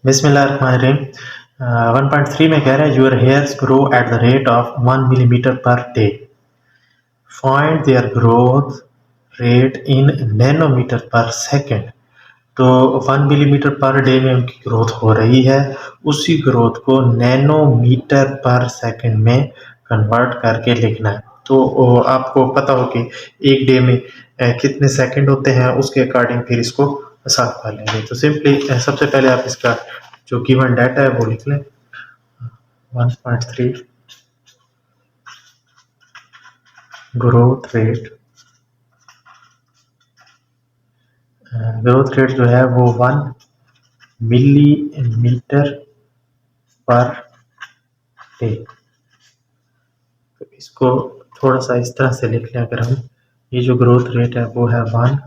बिस्मिल्लाहिर्रहमानिर्रहीम। 1.3 में कह रहा है your hairs grow at the rate of 1 millimetre per day. Find their growth rate in nanometre per second. तो 1 मिलीमीटर पर डे में उनकी ग्रोथ हो रही है, उसी ग्रोथ को नैनोमीटर पर सेकेंड में कन्वर्ट करके लिखना है। तो आपको पता हो कि एक डे में कितने सेकंड होते हैं, उसके अकॉर्डिंग फिर इसको साफ कर लेंगे। तो सिंपली सबसे पहले आप इसका जो गिवन डाटा है वो लिख लें। 1.3 ग्रोथ रेट जो है वो 1 मिलीमीटर पर डे। तो इसको थोड़ा सा इस तरह से लिख लें। अगर हम ये जो ग्रोथ रेट है वो है 1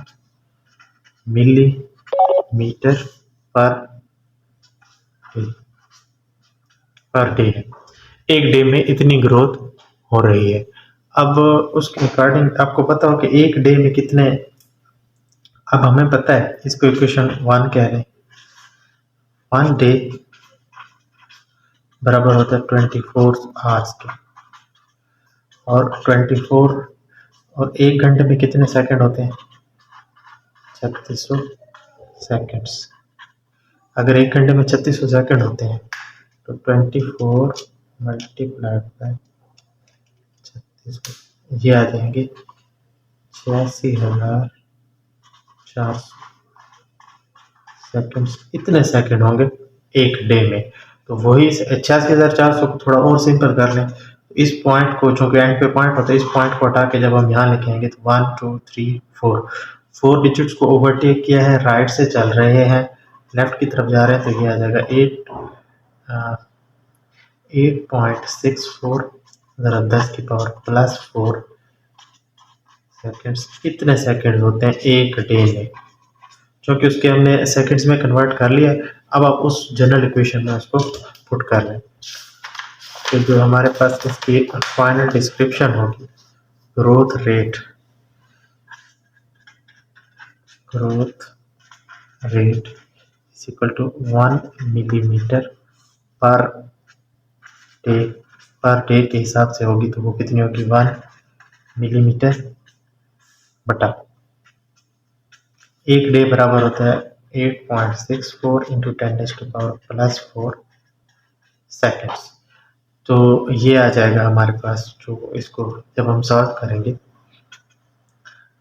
मिलीमीटर पर डे है। एक डे में इतनी ग्रोथ हो रही है। अब उसके अकॉर्डिंग आपको पता हो कि एक डे में कितने, अब हमें पता है इसको इक्वेशन 1 कह रहे हैं। 1 डे बराबर होता है 24 आवर्स के, और 24 और 1 घंटे में कितने सेकंड होते हैं? 3600 सेकंड्स। अगर 1 घंटे में 3600 सेकंड होते हैं तो 24 मल्टीप्लाइड बाय 3600 ये आ जाएंगे 86,400 सेकंड्स। इतने सेकंड होंगे एक डे में। तो वही 86,400 को थोड़ा और सिंपल कर लें। इस पॉइंट को, जो कि एंड पे पॉइंट होता है, इस पॉइंट को हटा के जब हम यहाँ लिखेंगे तो 1 2 3 4 डिजिट्स को ओवरटेक किया है, राइट से चल रहे हैं, लेफ्ट की तरफ जा रहे हैं, तो ये आ जाएगा 8.64 ज़रा 10 की पावर प्लस 4 सेकेंड्स। कितने सेकेंड होते हैं एक डे में? क्योंकि उसके हमने सेकंड्स में कन्वर्ट कर लिया। अब आप उस जनरल इक्वेशन में उसको पुट कर लें। तो जो हमारे पास इसकी फाइनल डिस्क्रिप्शन होगी, growth rate is equal to 1 millimetre per day के हिसाब से होगी। तो वो कितनी होगी? 1 मिलीमीटर बटा एक डे बराबर होता है 8.64 इंटू 10⁻⁴ सेकेंड्स। तो ये आ जाएगा हमारे पास, जो इसको जब हम सॉल्व करेंगे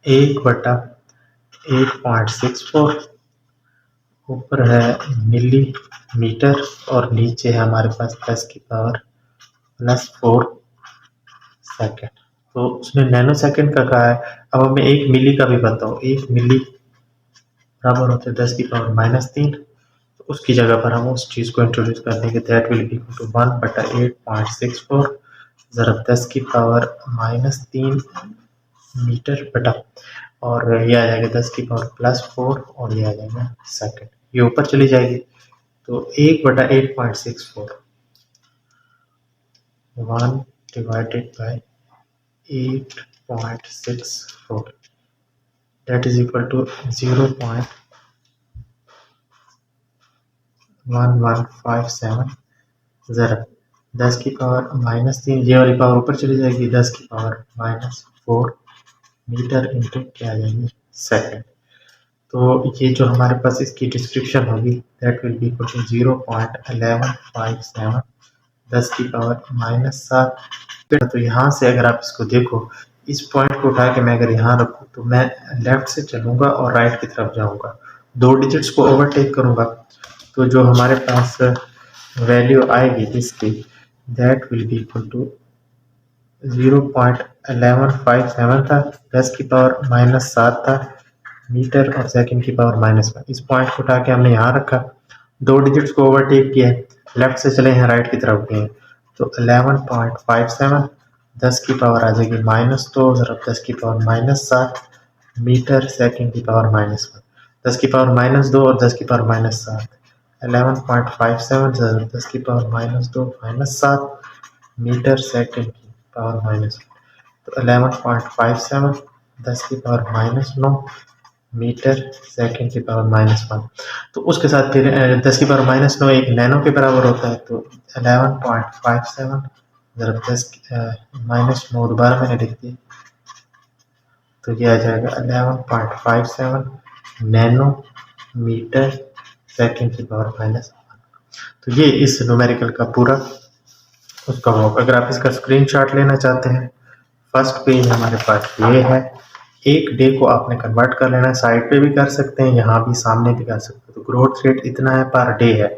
1/8.64 ऊपर है मिलीमीटर और नीचे है हमारे पास 10⁻⁴ सेकेंड। तो उसने नैनो सेकेंड का कहा है। अब हमें 1 मिली का भी बताओ। 1 मिली बराबर होते हैं 10⁻⁻3। तो उसकी जगह पर हम उस चीज़ को इंट्रोड्यूस कर देंगे, that will be equal to 1/8.64 ज़रा 10⁻⁻3 मीटर बटा, और ये आ जाएगा 10⁻+4 और ये आ जाएगा सेकेंड। ये ऊपर चली जाएगी तो 1/8.64 1 divided by 8.64 that is equal to 0.1157। ज़रा 10⁻⁻3, ये वाली पावर ऊपर चली जाएगी, 10⁻⁻4 मीटर इंटू क्या आ जाएगी? सेकेंड। तो ये जो हमारे पास इसकी डिस्क्रिप्शन होगी that will be equal to 0.1157 10⁻⁻7। तो यहाँ से अगर आप इसको देखो, इस पॉइंट को उठा के मैं अगर यहाँ रखूँ तो मैं लेफ्ट से चलूँगा और राइट की तरफ जाऊँगा, 2 डिजिट्स को ओवरटेक करूँगा। तो जो हमारे पास वैल्यू आएगी इसकी that will be equal to 0.1157 था, 10⁻⁻7 था मीटर और सेकंड की पावर -1। इस पॉइंट को उठा के हमने यहाँ रखा, 2 डिजिट्स को ओवरटेक किया, लेफ्ट से चले हैं, राइट की तरफ गए, तो 11.57 10 की पावर आ जाएगी -2 ज़रा 10 की पावर -7 मीटर सेकंड की पावर -1। 10 की पावर -2 और 10 की पावर -7 11.57 ज़रा 10 की पावर -2 -7 मीटर सेकंड की पावर -1। तो 11.57 10 की पावर -9 मीटर सेकंड की पावर -1। तो उसके साथ फिर 10 की पावर -9 एक नैनो के बराबर होता है, तो 11.57 ज़रा 10 -9 दोबारा मैंने लिख दिया, तो ये आ जाएगा 11.57 नैनो मीटर सेकंड की पावर -1। तो ये इस न्यूमेरिकल का पूरा उसका होगा। अगर आप इसका स्क्रीनशॉट लेना चाहते हैं, फर्स्ट पेज हमारे पास ये है। एक डे को आपने कन्वर्ट कर लेना है, साइड पे भी कर सकते हैं, यहाँ भी सामने भी कर सकते हैं। तो ग्रोथ रेट इतना है पर डे है,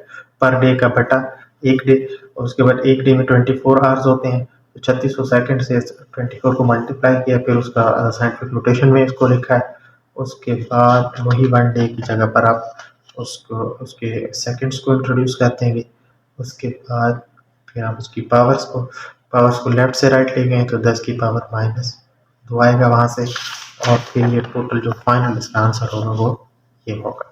पर डे का बटा एक डे, और उसके बाद एक डे में 24 आवर्स होते हैं, तो 3600 सेकंड से 24 को मल्टीप्लाई किया, फिर उसका साइंटिफिक नोटेशन में इसको लिखा है। उसके बाद वही वन डे की जगह पर आप उसको उसके सेकंड्स को इंट्रोड्यूस करते हैं। उसके बाद फिर आप उसकी पावर्स को लेफ्ट से राइट ले गए तो 10 की पावर -2 आएगा वहाँ से, और फिर ये टोटल जो फाइनल इसका आंसर होगा वो ये होगा।